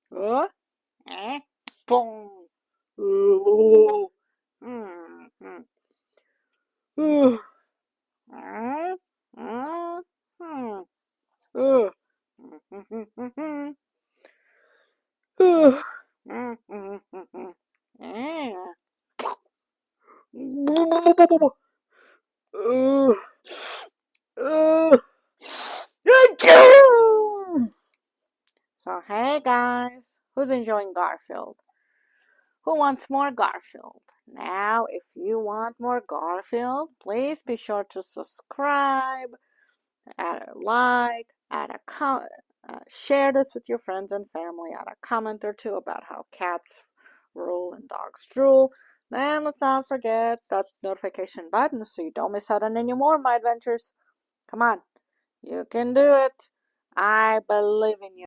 What? Boom. So hey guys, who's enjoying Garfield? Who wants more Garfield? Now, if you want more Garfield, please be sure to subscribe, add a like, share this with your friends and family, add a comment or two about how cats rule and dogs drool. Then let's not forget that notification button so you don't miss out on any more of my adventures. Come on, you can do it. I believe in you.